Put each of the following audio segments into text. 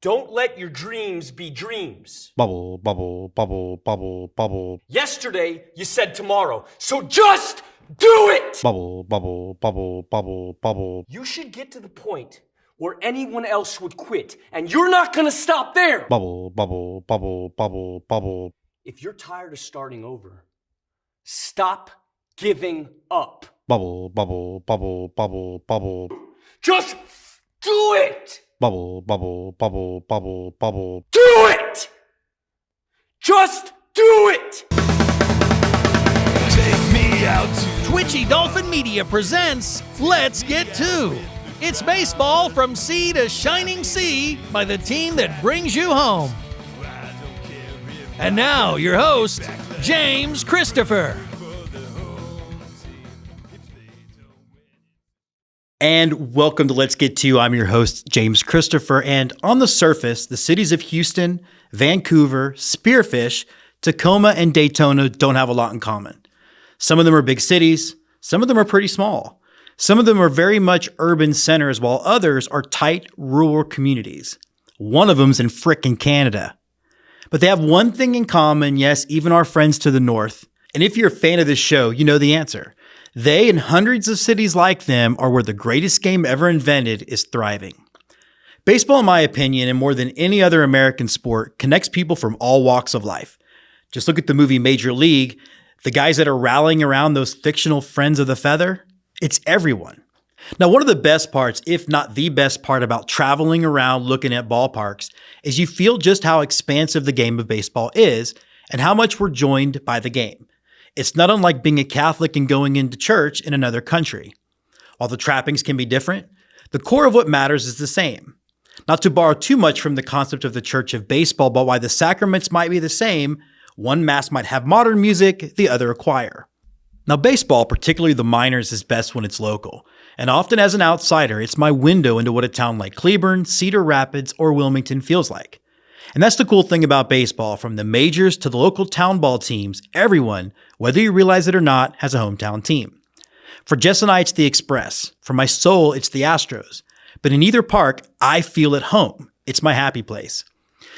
Don't let your dreams be dreams. Bubble, bubble, bubble, bubble, bubble. Yesterday, you said tomorrow, so just do it! Bubble, bubble, bubble, bubble, bubble. You should get to the point where anyone else would quit, and you're not gonna stop there! Bubble, bubble, bubble, bubble, bubble. If you're tired of starting over, stop giving up. Bubble, bubble, bubble, bubble, bubble. Just do it! Bubble, bubble, bubble, bubble, bubble. Do it! Just do it! Take me out to Twitchy Dolphin Media presents Let's Get To. It's baseball from sea to shining sea by the team that brings you home. And now, your host, James Christopher. And welcome to Let's Get To. I'm your host, James Christopher. And on the surface, the cities of Houston, Vancouver, Spearfish, Tacoma, and Daytona don't have a lot in common. Some of them are big cities. Some of them are pretty small. Some of them are very much urban centers, while others are tight, rural communities. One of them's in frickin' Canada. But they have one thing in common, yes, even our friends to the north. And if you're a fan of this show, you know the answer. They and hundreds of cities like them are where the greatest game ever invented is thriving. Baseball, in my opinion, and more than any other American sport, connects people from all walks of life. Just look at the movie Major League. The guys that are rallying around those fictional friends of the feather, it's everyone. Now, one of the best parts, if not the best part about traveling around looking at ballparks, is you feel just how expansive the game of baseball is and how much we're joined by the game. It's not unlike being a Catholic and going into church in another country. While the trappings can be different, the core of what matters is the same. Not to borrow too much from the concept of the Church of Baseball, but while the sacraments might be the same, one mass might have modern music, the other a choir. Now, baseball, particularly the minors, is best when it's local. And often as an outsider, it's my window into what a town like Cleburne, Cedar Rapids, or Wilmington feels like. And that's the cool thing about baseball. From the majors to the local town ball teams, everyone, whether you realize it or not, has a hometown team. For Jess and I, it's the Express. For my soul, it's the Astros. But in either park, I feel at home. It's my happy place.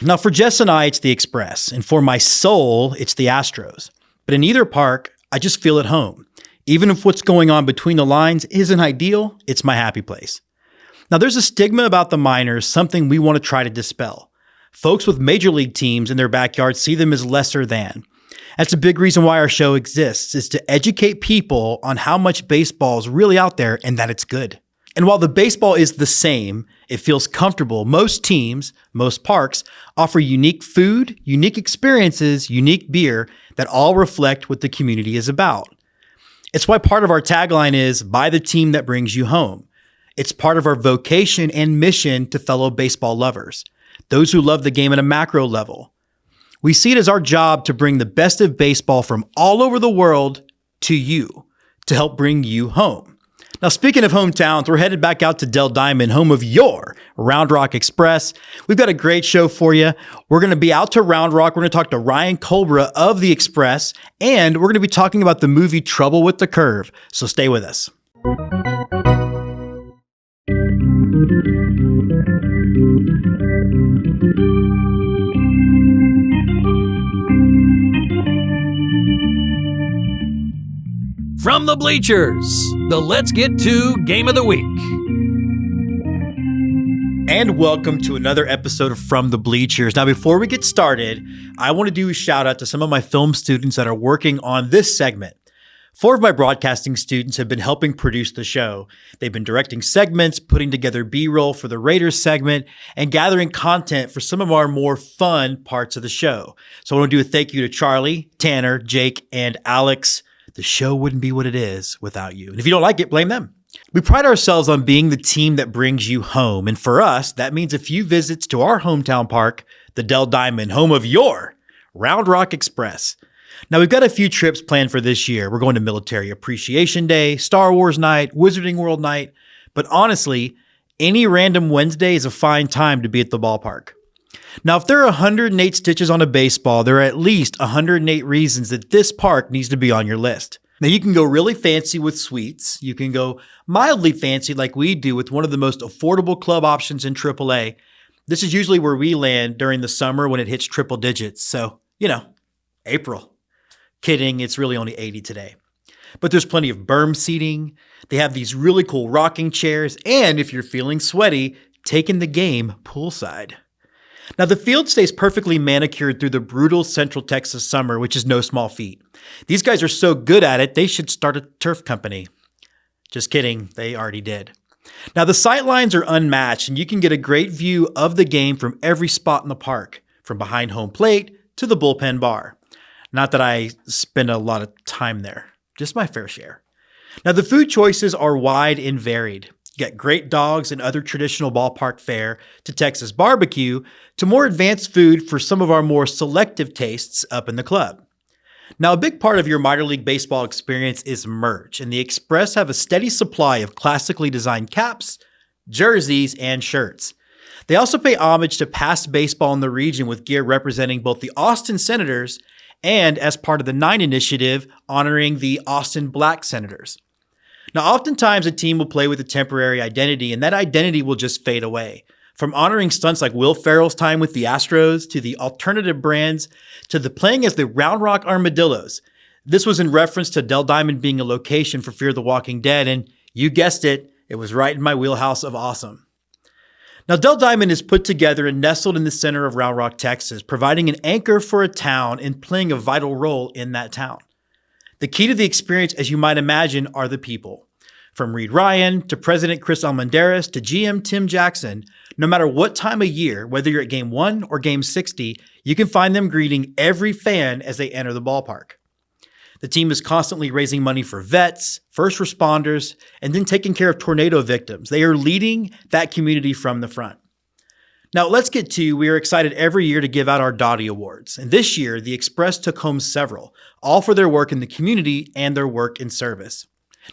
Now, for Jess and I, it's the Express. And for my soul, it's the Astros. But in either park, I just feel at home. Even if what's going on between the lines isn't ideal, it's my happy place. Now, there's a stigma about the minors, something we want to try to dispel. Folks with major league teams in their backyard see them as lesser than. That's a big reason why our show exists, is to educate people on how much baseball is really out there and that it's good. And while the baseball is the same, it feels comfortable. Most teams, most parks, offer unique food, unique experiences, unique beer that all reflect what the community is about. It's why part of our tagline is, buy the team that brings you home. It's part of our vocation and mission to fellow baseball lovers, those who love the game at a macro level. We see it as our job to bring the best of baseball from all over the world to you, to help bring you home. Now, speaking of hometowns, we're headed back out to Dell Diamond, home of your Round Rock Express. We've got a great show for you. We're going to be out to Round Rock. We're going to talk to Rylan Kobre of the Express, and we're going to be talking about the movie Trouble with the Curve. So stay with us. From the bleachers, the Let's Get To Game of the Week. And welcome to another episode of From the Bleachers. Now, before we get started, I want to do a shout out to some of my film students that are working on this segment. 4 of my broadcasting students have been helping produce the show. They've been directing segments, putting together B-roll for the Raiders segment, and gathering content for some of our more fun parts of the show. So I want to do a thank you to Charlie, Tanner, Jake, and Alex. The show wouldn't be what it is without you. And if you don't like it, blame them. We pride ourselves on being the team that brings you home. And for us, that means a few visits to our hometown park, the Dell Diamond, home of your Round Rock Express. Now, we've got a few trips planned for this year. We're going to Military Appreciation Day, Star Wars Night, Wizarding World Night. But honestly, any random Wednesday is a fine time to be at the ballpark. Now, if there are 108 stitches on a baseball, there are at least 108 reasons that this park needs to be on your list. Now, you can go really fancy with suites. You can go mildly fancy like we do with one of the most affordable club options in AAA. This is usually where we land during the summer when it hits triple digits. So, April. Kidding, it's really only 80 today. But there's plenty of berm seating. They have these really cool rocking chairs. And if you're feeling sweaty, taking the game poolside. Now, the field stays perfectly manicured through the brutal Central Texas summer, which is no small feat. These guys are so good at it, they should start a turf company. Just kidding, they already did. Now, the sight lines are unmatched, and you can get a great view of the game from every spot in the park, from behind home plate to the bullpen bar. Not that I spend a lot of time there, just my fair share. Now, the food choices are wide and varied. You get great dogs and other traditional ballpark fare to Texas barbecue to more advanced food for some of our more selective tastes up in the club. Now, a big part of your minor league baseball experience is merch, and the Express have a steady supply of classically designed caps, jerseys, and shirts. They also pay homage to past baseball in the region with gear representing both the Austin Senators and, as part of the 9 initiative, honoring the Austin Black Senators. Now, oftentimes a team will play with a temporary identity, and that identity will just fade away. From honoring stunts like Will Ferrell's time with the Astros, to the alternative brands, to the playing as the Round Rock Armadillos. This was in reference to Dell Diamond being a location for Fear the Walking Dead, and you guessed it, it was right in my wheelhouse of awesome. Now, Dell Diamond is put together and nestled in the center of Round Rock, Texas, providing an anchor for a town and playing a vital role in that town. The key to the experience, as you might imagine, are the people. From Reed Ryan to President Chris Almendarez to GM Tim Jackson, no matter what time of year, whether you're at Game 1 or Game 60, you can find them greeting every fan as they enter the ballpark. The team is constantly raising money for vets, first responders, and then taking care of tornado victims. They are leading that community from the front. Now, let's get to, we are excited every year to give out our Dottie Awards. And this year, the Express took home several, all for their work in the community and their work in service.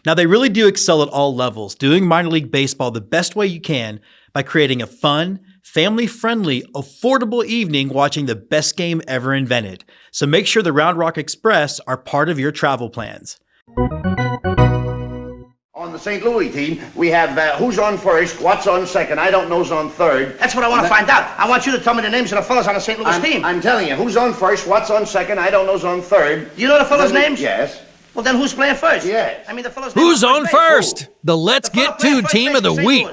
Now, they really do excel at all levels, doing minor league baseball the best way you can by creating a fun, family-friendly, affordable evening watching the best game ever invented. So make sure the Round Rock Express are part of your travel plans. On the St. Louis team, we have who's on first, what's on second, I don't know's on third. That's what I want to find out. I want you to tell me the names of the fellas on the St. Louis team. I'm telling you, who's on first, what's on second, I don't know's on third. You know the fellas' names? Yes. Well, then who's playing first? Yes. I mean, the fellas' Who's names on first? The Let's Get To team of the week.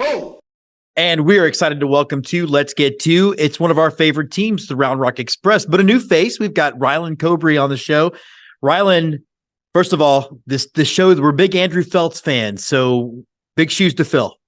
And we're excited to welcome to Let's Get To. It's one of our favorite teams, the Round Rock Express, but a new face. We've got Rylan Kobre on the show. Rylan, first of all, this show, we're big Andrew Feltz fans, so big shoes to fill.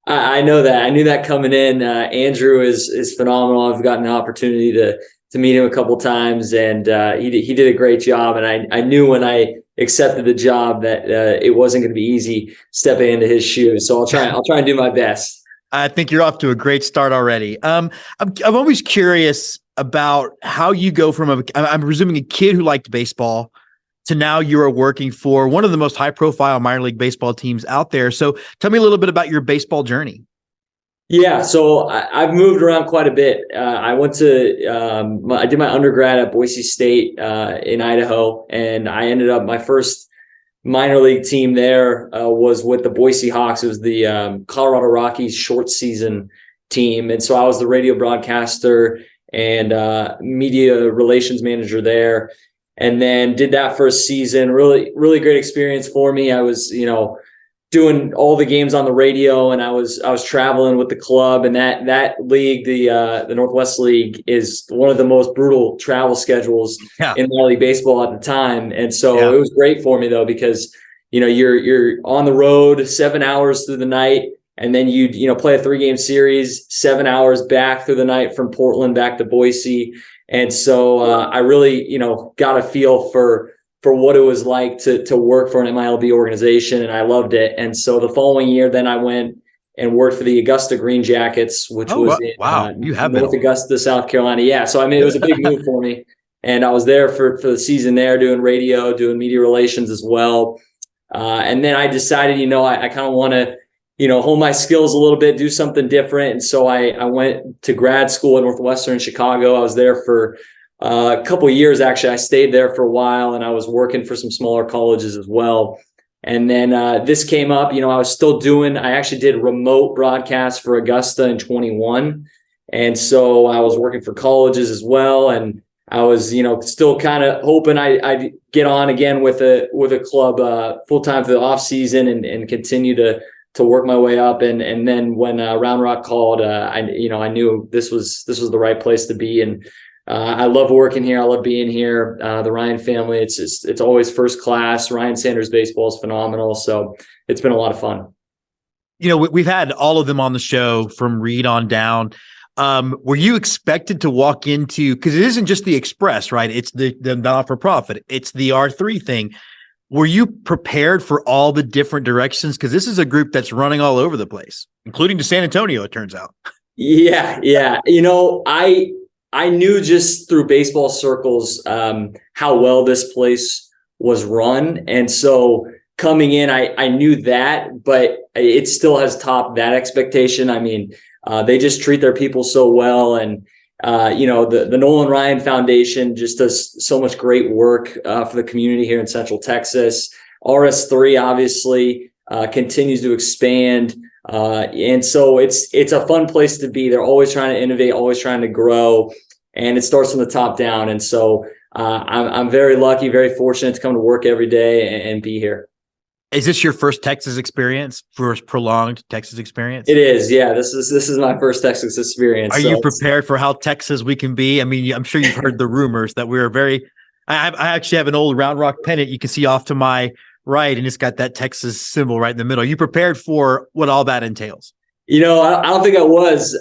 I know that. I knew that coming in. Andrew is phenomenal. I've gotten an opportunity to meet him a couple times, and he did a great job. And I knew when I accepted the job that it wasn't going to be easy stepping into his shoes. So I'll try and do my best. I think you're off to a great start already. I'm always curious about how you go from I'm presuming a kid who liked baseball to now you are working for one of the most high-profile minor league baseball teams out there. So tell me a little bit about your baseball journey. Yeah, so I've moved around quite a bit. I went to I did my undergrad at Boise State in Idaho, and I ended up my first minor league team there was with the Boise Hawks. It was the Colorado Rockies short season team, and so I was the radio broadcaster and media relations manager there. And then did that for a season. Really, really great experience for me. I was, doing all the games on the radio, and I was traveling with the club. And that league, the Northwest League, is one of the most brutal travel schedules in minor league baseball at the time. And so it was great for me though, because you're on the road 7 hours through the night, and then you play a 3-game series, 7 hours back through the night from Portland back to Boise. And so I really, got a feel for what it was like to work for an MILB organization, and I loved it. And so the following year, then I went and worked for the Augusta Green Jackets, which was in North Augusta, South Carolina. Yeah, so it was a big move for me, and I was there for the season there, doing radio, doing media relations as well. And then I decided, I kind of want to, hone my skills a little bit, do something different. And so I went to grad school at Northwestern in Chicago. I was there for a couple of years, actually. I stayed there for a while, and I was working for some smaller colleges as well. And then this came up, I was still I actually did remote broadcasts for Augusta in 21. And so I was working for colleges as well. And I was, still kind of hoping I'd get on again with a club full time for the off season and continue to work my way up. And then when Round Rock called, I knew this was the right place to be. And I love working here. I love being here. The Ryan family, it's always first class. Ryan Sanders baseball is phenomenal. So it's been a lot of fun. We've had all of them on the show from Reed on down. Were you expected to walk into, because it isn't just the Express, right? It's the not-for-profit. It's the R3 thing. Were you prepared for all the different directions? Because this is a group that's running all over the place, including to San Antonio, it turns out. Yeah. I knew just through baseball circles how well this place was run. And so coming in, I knew that, but it still has topped that expectation. I mean, they just treat their people so well. And, the Nolan Ryan Foundation just does so much great work for the community here in Central Texas. RS3 obviously continues to expand. And so it's a fun place to be. They're always trying to innovate, always trying to grow, and it starts from the top down. And so I'm very lucky, very fortunate to come to work every day and be here. Is this your first Texas experience, first prolonged Texas experience? It is. Yeah. This is my first Texas experience. Are you prepared for how Texas we can be? I mean, I'm sure you've heard the rumors that we're I actually have an old Round Rock pennant you can see off to my right, and it's got that Texas symbol right in the middle. Are you prepared for what all that entails? I don't think I was,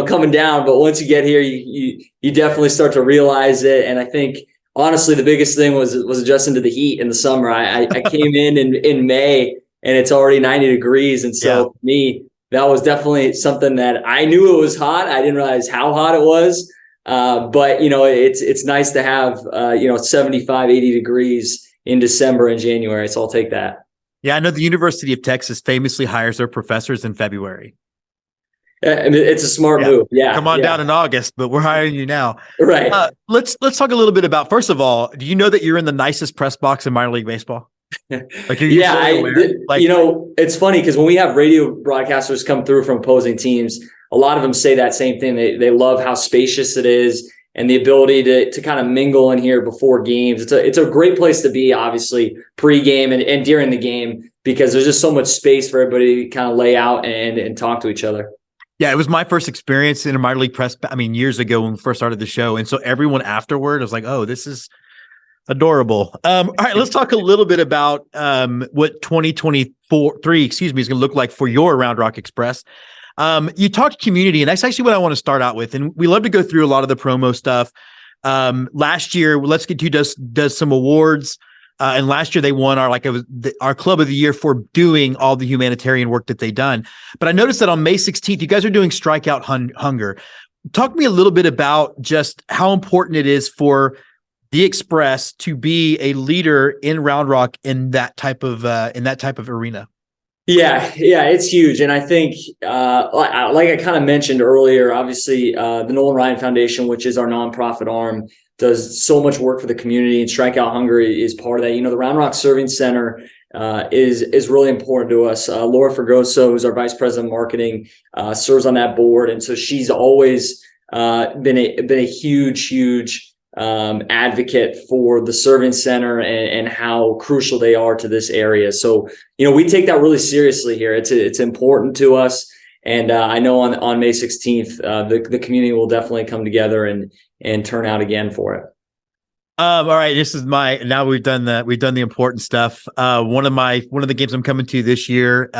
coming down, but once you get here, you definitely start to realize it. And I think, honestly, the biggest thing was adjusting to the heat in the summer. I came in May and it's already 90 degrees. And so for me, that was definitely something that I knew it was hot. I didn't realize how hot it was. But it's nice to have, 75, 80 degrees in December and January. So I'll take that. Yeah, I know the University of Texas famously hires their professors in February. I mean, it's a smart move. Yeah. Come on down in August, but we're hiring you now. Right. Let's talk a little bit about, first of all, do you know that you're in the nicest press box in minor league baseball? It's funny because when we have radio broadcasters come through from opposing teams, a lot of them say that same thing. They love how spacious it is and the ability to kind of mingle in here before games. It's a great place to be, obviously, pre-game and during the game, because there's just so much space for everybody to kind of lay out and talk to each other. Yeah, it was my first experience in a minor league press. Years ago when we first started the show. And so everyone afterward was like, oh, this is adorable. All right, let's talk a little bit about what 2023, is going to look like for your Round Rock Express. You talked community, and that's actually what I want to start out with. And we love to go through a lot of the promo stuff. Last year, Let's Get To does some awards. And last year they won our club of the year for doing all the humanitarian work that they've done. But I noticed that on May 16th, you guys are doing Strikeout Hunger. Talk to me a little bit about just how important it is for the Express to be a leader in Round Rock in that type of arena. Yeah, it's huge. And I think, like I kind of mentioned earlier, obviously the Nolan Ryan Foundation, which is our nonprofit arm, does so much work for the community, and Strikeout Hunger is part of that. The Round Rock Serving Center is really important to us. Laura Fergoso, who's our vice president of marketing, serves on that board, and so she's always been a huge advocate for the Serving Center and how crucial they are to this area. So we take that really seriously here. It's important to us, and I know on May 16th the community will definitely come together and turn out again for it. All right. This is now we've done the important stuff. One of the games I'm coming to this year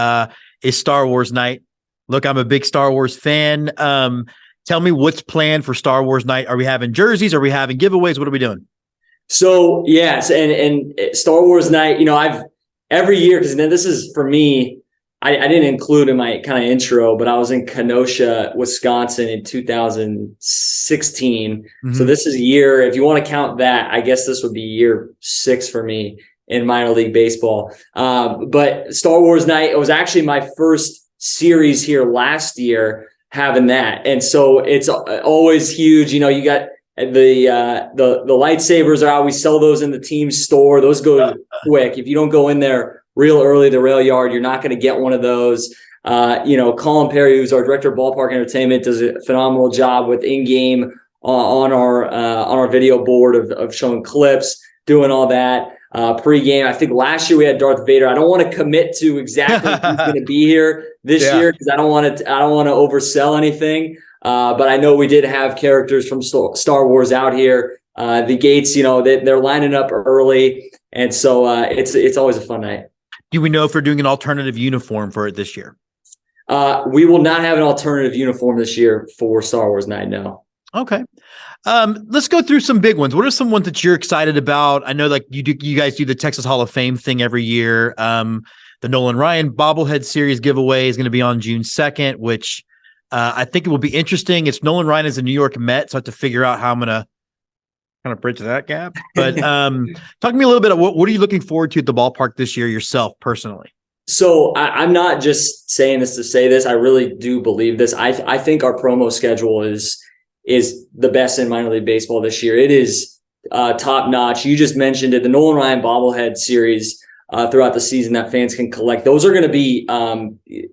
is Star Wars night. Look, I'm a big Star Wars fan. Tell me what's planned for Star Wars night. Are we having jerseys? Are we having giveaways? What are we doing? So yes. And Star Wars night, I've every year, because this is for me, I didn't include in my kind of intro, but I was in Kenosha, Wisconsin in 2016. Mm-hmm. So this is a year, if you want to count that, I guess this would be year 6 for me in minor league baseball. But Star Wars night, it was actually my first series here last year having that. And so it's always huge. You got the lightsabers are out. We sell those in the team store. Those go quick. If you don't go in there real early, the rail yard, you're not going to get one of those. Colin Perry, who's our director of Ballpark Entertainment, does a phenomenal job with in-game on our video board of showing clips, doing all that. Pre-game, I think last year we had Darth Vader. I don't want to commit to exactly who's going to be here this year because I don't want to oversell anything. But I know we did have characters from Star Wars out here. The gates, they're lining up early, and so it's always a fun night. Do we know if we're doing an alternative uniform for it this year? We will not have an alternative uniform this year for Star Wars Night. No. Okay. Let's go through some big ones. What are some ones that you're excited about? I know like you guys do the Texas Hall of Fame thing every year. The Nolan Ryan bobblehead series giveaway is going to be on June 2nd, which I think it will be interesting. It's Nolan Ryan as a New York Met, so I have to figure out how I'm going to kind of bridge that gap. But talk to me a little bit of what are you looking forward to at the ballpark this year yourself personally? So I'm not just saying this to say this. I really do believe this. I think our promo schedule is the best in minor league baseball this year. It is top notch. You just mentioned it, the Nolan Ryan bobblehead series throughout the season that fans can collect. Those are going to be,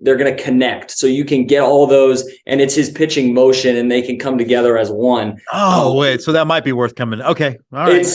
they're going to connect. So you can get all those, and it's his pitching motion, and they can come together as one. Oh, wait. So that might be worth coming. Okay. All right.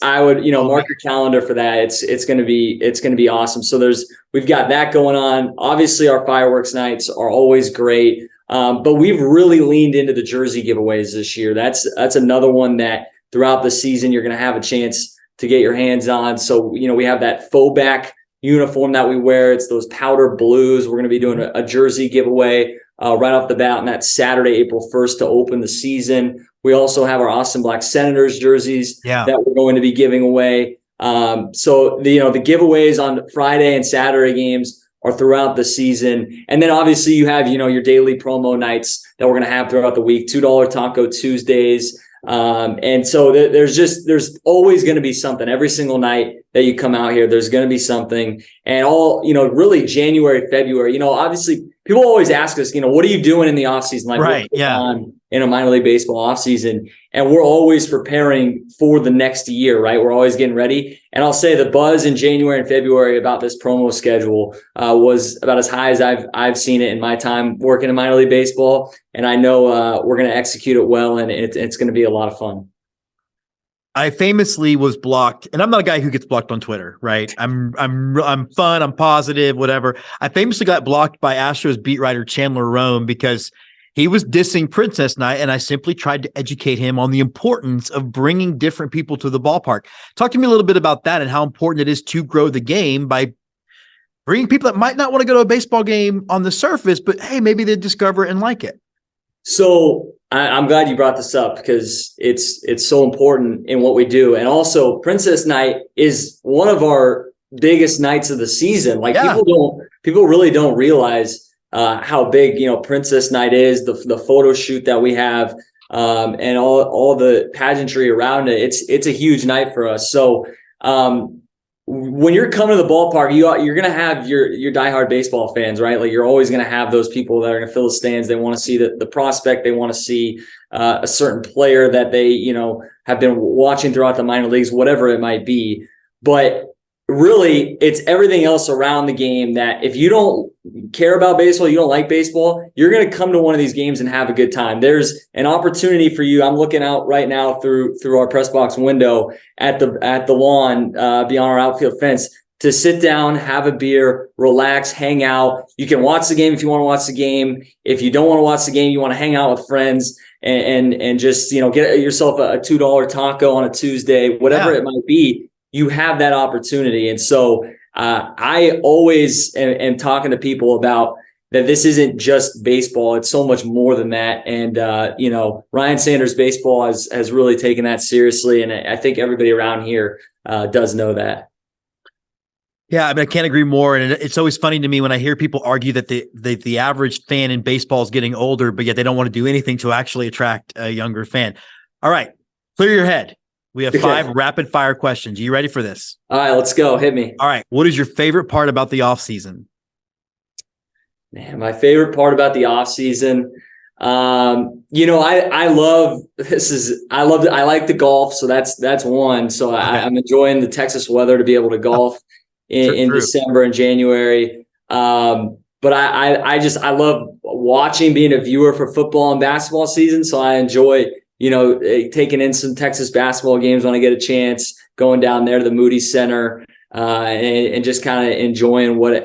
I would, mark your calendar for that. It's going to be awesome. So we've got that going on. Obviously our fireworks nights are always great. But we've really leaned into the jersey giveaways this year. That's another one that throughout the season you're going to have a chance to get your hands on. So, we have that faux back uniform that we wear. It's those powder blues. We're going to be doing a jersey giveaway right off the bat on that Saturday, April 1st to open the season. We also have our Austin Black Senators jerseys that we're going to be giving away. So the giveaways on Friday and Saturday games are throughout the season. And then obviously you have, your daily promo nights that we're going to have throughout the week, $2 Taco Tuesdays. And so there's always going to be something every single night that you come out here. There's going to be something, and really January, February, obviously people always ask us, what are you doing in the off season? Like, right. Yeah. On in a minor league baseball off season. And we're always preparing for the next year, right? We're always getting ready. And I'll say the buzz in January and February about this promo schedule was about as high as I've seen it in my time working in minor league baseball. And I know we're going to execute it well, and it's going to be a lot of fun. I famously was blocked, and I'm not a guy who gets blocked on Twitter, right? I'm fun, I'm positive, whatever. I famously got blocked by Astros beat writer Chandler Rome because he was dissing Princess Night, and I simply tried to educate him on the importance of bringing different people to the ballpark. Talk to me a little bit about that and how important it is to grow the game by bringing people that might not want to go to a baseball game on the surface, but hey, maybe they discover it and like it. So I'm glad you brought this up because it's so important in what we do. And also Princess Night is one of our biggest nights of the season. Like people really don't realize how big, Princess Night is, the photo shoot that we have, and all the pageantry around it. It's a huge night for us. So, when you're coming to the ballpark, you're going to have your diehard baseball fans, right? Like you're always going to have those people that are going to fill the stands. They want to see the prospect. They want to see a certain player that they, have been watching throughout the minor leagues, whatever it might be. But really, it's everything else around the game that if you don't care about baseball, you don't like baseball, you're going to come to one of these games and have a good time. There's an opportunity for you. I'm looking out right now through our press box window at the lawn beyond our outfield fence to sit down, have a beer, relax, hang out. You can watch the game if you want to watch the game. If you don't want to watch the game, you want to hang out with friends and just, get yourself a $2 taco on a Tuesday, whatever it might be. You have that opportunity. And so I always am talking to people about that this isn't just baseball. It's so much more than that. And, Ryan Sanders baseball has really taken that seriously. And I think everybody around here does know that. Yeah, I can't agree more. And it's always funny to me when I hear people argue that the average fan in baseball is getting older, but yet they don't want to do anything to actually attract a younger fan. All right, clear your head. We have 5 rapid fire questions. You ready for this? All right, let's go. Hit me. All right. What is your favorite part about the off season? Man, my favorite part about the off season, I like the golf. So that's one. So I'm enjoying the Texas weather to be able to golf in December and January. but I love watching, being a viewer for football and basketball season. So I enjoy, taking in some Texas basketball games when I get a chance, going down there to the Moody Center, and just kind of enjoying what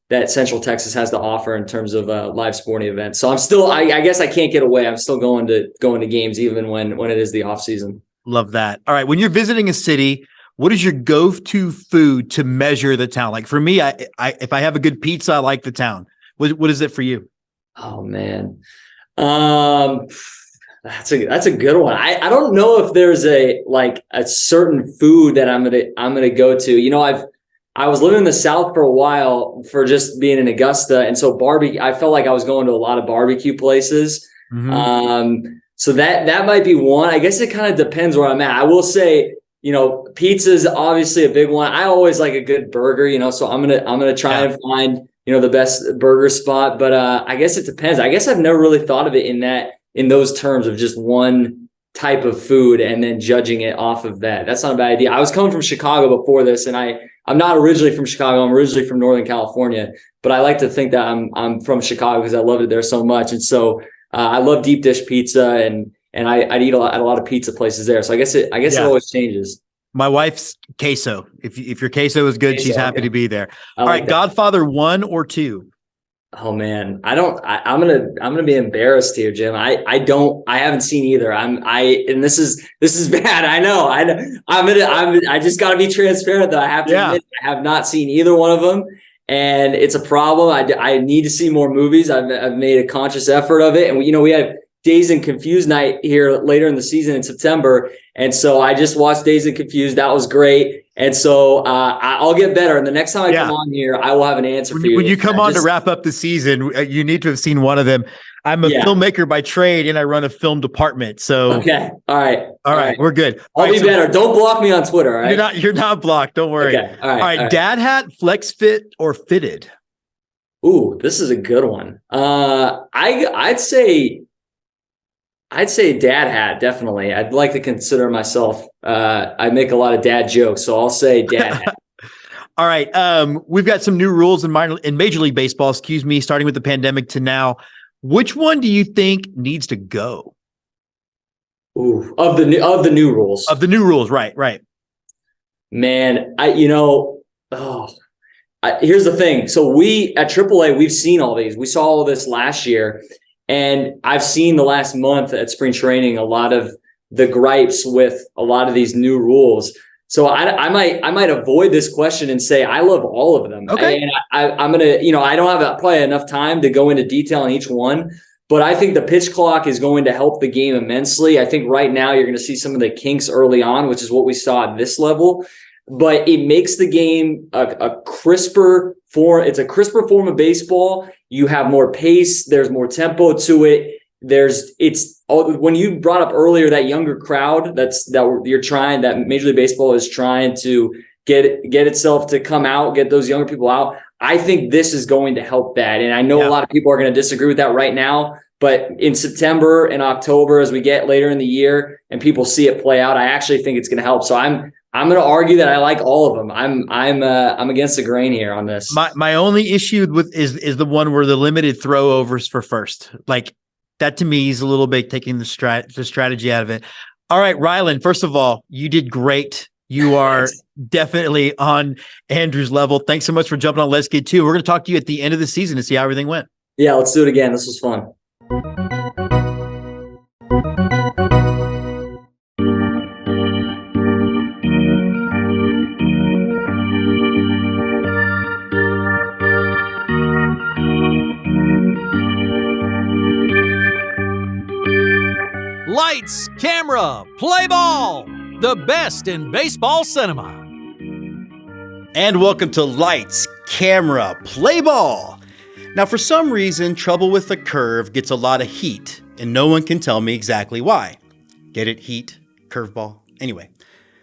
that Central Texas has to offer in terms of live sporting events. So I'm still, I guess I can't get away. I'm still going to games even when it is the off season. Love that. All right. When you're visiting a city, what is your go-to food to measure the town? Like for me, if I have a good pizza, I like the town. What is it for you? Oh man. That's a good one. I don't know if there's a certain food that I'm gonna go to. I was living in the South for a while for just being in Augusta. And so I felt like I was going to a lot of barbecue places. Mm-hmm. So that might be one. I guess it kind of depends where I'm at. I will say, pizza is obviously a big one. I always like a good burger, so I'm going to try and find, the best burger spot. But I guess it depends. I guess I've never really thought of it in those terms of just one type of food and then judging it off of that. That's not a bad idea. I was coming from Chicago before this, and I'm not originally from Chicago. I'm originally from Northern California, but I like to think that I'm from Chicago because I loved it there so much. And so I love deep dish pizza, and I'd eat at a lot of pizza places there. So I guess it always changes. My wife's queso. If your queso is good, she's happy to be there. All right, that. Godfather 1 or 2? Oh man, I'm gonna be embarrassed here, Jim. I haven't seen either. And this is bad. I know. I just gotta be transparent though. I have to admit, I have not seen either one of them, and it's a problem. I need to see more movies. I've made a conscious effort of it, and we have Dazed and Confused night here later in the season in September, and so I just watched Dazed and Confused. That was great. And so I'll get better. And the next time I come on here, I will have an answer for you. When you come on to wrap up the season, you need to have seen one of them. I'm a filmmaker by trade, and I run a film department. So okay, all right, we're good. I'll be better. Don't block me on Twitter. All right? You're not blocked. Don't worry. Okay. All right. Dad hat, flex fit, or fitted? Ooh, this is a good one. I'd say dad hat, definitely. I'd like to consider myself, I make a lot of dad jokes, so I'll say dad hat. All right. We've got some new rules in Major League Baseball, starting with the pandemic to now. Which one do you think needs to go? Ooh, of the new rules. Of the new rules, right. Man, here's the thing. So we at AAA, we've seen all these. We saw all of this last year. And I've seen the last month at spring training a lot of the gripes with a lot of these new rules. So I might avoid this question and say I love all of them. Okay. And I'm gonna, I don't have probably enough time to go into detail on each one, but I think the pitch clock is going to help the game immensely. I think right now you're going to see some of the kinks early on, which is what we saw at this level. But it makes the game a crisper form. It's a crisper form of baseball. You have more pace. There's more tempo to it. When you brought up earlier that younger crowd that Major League Baseball is trying to get itself to come out, get those younger people out. I think this is going to help that. And I know a lot of people are going to disagree with that right now, but in September and October, as we get later in the year and people see it play out, I actually think it's going to help. So I'm going to argue that I like all of them. I'm against the grain here on this. My only issue is the one where the limited throwovers for first. Like that to me is a little bit taking the strategy out of it. All right, Rylan, first of all, you did great. You are definitely on Andrew's level. Thanks so much for jumping on Let's Get To. We're going to talk to you at the end of the season to see how everything went. Yeah, let's do it again. This was fun. Lights, camera, play ball. The best in baseball cinema. And welcome to Lights, Camera, Play Ball. Now, for some reason, Trouble with the Curve gets a lot of heat, and no one can tell me exactly why. Get it? Heat, curveball. Anyway,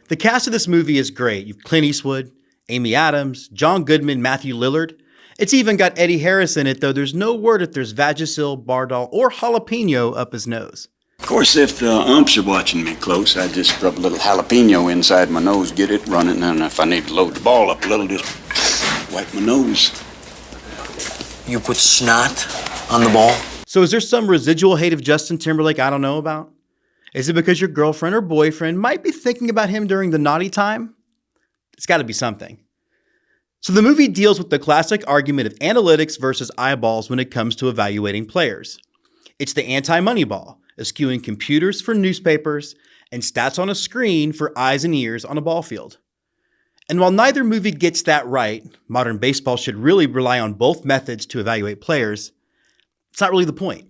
the cast of this movie is great. You've Clint Eastwood, Amy Adams, John Goodman, Matthew Lillard. It's even got Eddie Harris in it, though there's no word if there's Vagisil, Bardol, or jalapeno up his nose. Of course, if the umps are watching me close, I just rub a little jalapeno inside my nose, get it running, and if I need to load the ball up a little, just wipe my nose. You put snot on the ball? So is there some residual hate of Justin Timberlake I don't know about? Is it because your girlfriend or boyfriend might be thinking about him during the naughty time? It's got to be something. So the movie deals with the classic argument of analytics versus eyeballs when it comes to evaluating players. It's the anti-Moneyball, eschewing computers for newspapers and stats on a screen for eyes and ears on a ball field. And while neither movie gets that right, modern baseball should really rely on both methods to evaluate players, it's not really the point.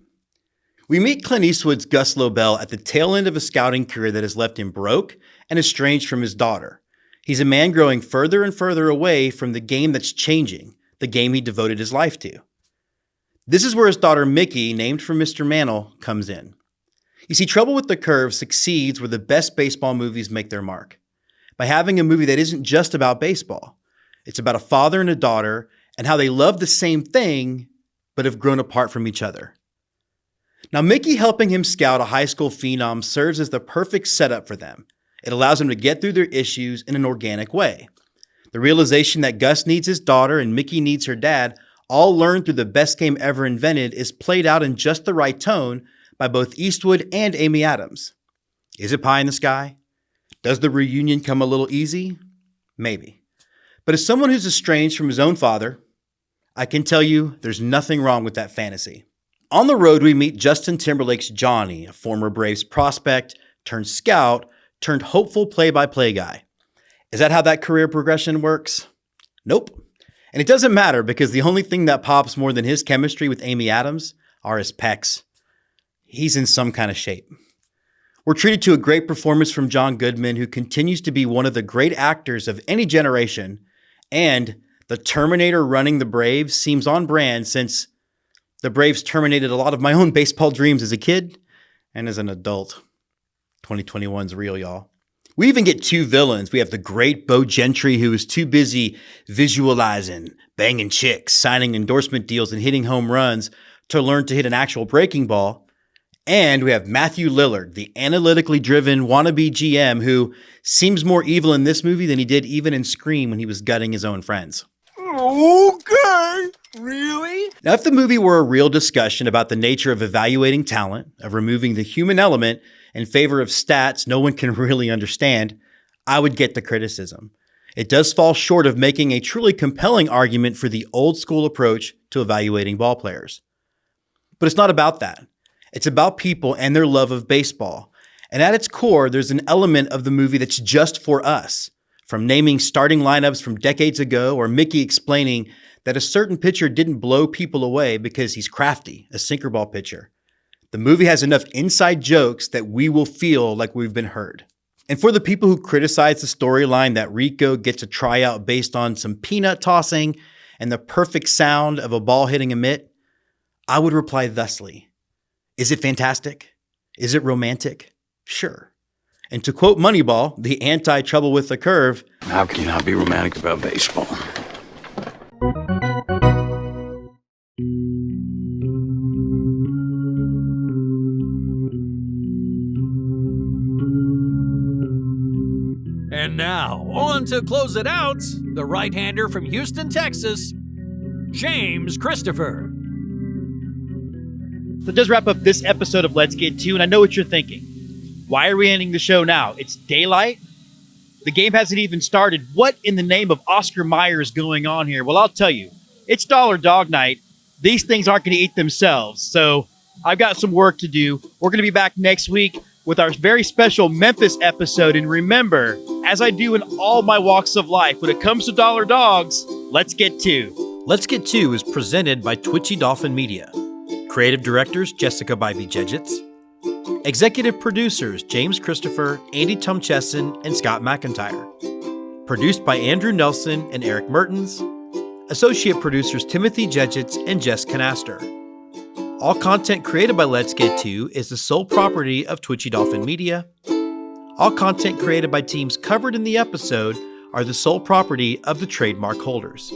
We meet Clint Eastwood's Gus Lobel at the tail end of a scouting career that has left him broke and estranged from his daughter. He's a man growing further and further away from the game that's changing, the game he devoted his life to. This is where his daughter Mickey, named for Mr. Mantle, comes in. You see, Trouble with the Curve succeeds where the best baseball movies make their mark, by having a movie that isn't just about baseball. It's about a father and a daughter and how they love the same thing, but have grown apart from each other. Now, Mickey helping him scout a high school phenom serves as the perfect setup for them. It allows them to get through their issues in an organic way. The realization that Gus needs his daughter and Mickey needs her dad, all learned through the best game ever invented, is played out in just the right tone by both Eastwood and Amy Adams. Is it pie in the sky? Does the reunion come a little easy? Maybe. But as someone who's estranged from his own father, I can tell you there's nothing wrong with that fantasy. On the road, we meet Justin Timberlake's Johnny, a former Braves prospect, turned scout, turned hopeful play-by-play guy. Is that how that career progression works? Nope. And it doesn't matter because the only thing that pops more than his chemistry with Amy Adams are his pecs. He's in some kind of shape. We're treated to a great performance from John Goodman, who continues to be one of the great actors of any generation, and the Terminator running the Braves seems on brand since the Braves terminated a lot of my own baseball dreams as a kid and as an adult. 2021's real, y'all. We even get two villains. We have the great Bo Gentry, who is too busy visualizing, banging chicks, signing endorsement deals, and hitting home runs to learn to hit an actual breaking ball. And we have Matthew Lillard, the analytically driven wannabe GM, who seems more evil in this movie than he did even in Scream when he was gutting his own friends. Okay, really? Now, if the movie were a real discussion about the nature of evaluating talent, of removing the human element in favor of stats no one can really understand, I would get the criticism. It does fall short of making a truly compelling argument for the old school approach to evaluating ball players. But it's not about that. It's about people and their love of baseball. And at its core, there's an element of the movie that's just for us. From naming starting lineups from decades ago, or Mickey explaining that a certain pitcher didn't blow people away because he's crafty, a sinker ball pitcher. The movie has enough inside jokes that we will feel like we've been heard. And for the people who criticize the storyline that Rico gets a tryout based on some peanut tossing and the perfect sound of a ball hitting a mitt, I would reply thusly. Is it fantastic? Is it romantic? Sure. And to quote Moneyball, the anti-Trouble with the Curve, How can you not be romantic about baseball? And now, on to close it out, the right-hander from Houston, Texas, James Christopher. That does wrap up this episode of Let's Get To, and I know what you're thinking. Why are we ending the show now? It's daylight? The game hasn't even started. What in the name of Oscar Mayer is going on here? Well, I'll tell you. It's Dollar Dog Night. These things aren't going to eat themselves, so I've got some work to do. We're going to be back next week with our very special Memphis episode. And remember, as I do in all my walks of life, when it comes to Dollar Dogs, Let's Get To. Let's Get To is presented by Twitchy Dolphin Media. Creative directors, Jessica Bivey-Jedgetz. Executive producers, James Christopher, Andy Tumcheson, and Scott McIntyre. Produced by Andrew Nelson and Eric Mertens. Associate producers, Timothy Jedgetz and Jess Canaster. All content created by Let's Get To is the sole property of Twitchy Dolphin Media. All content created by teams covered in the episode are the sole property of the trademark holders.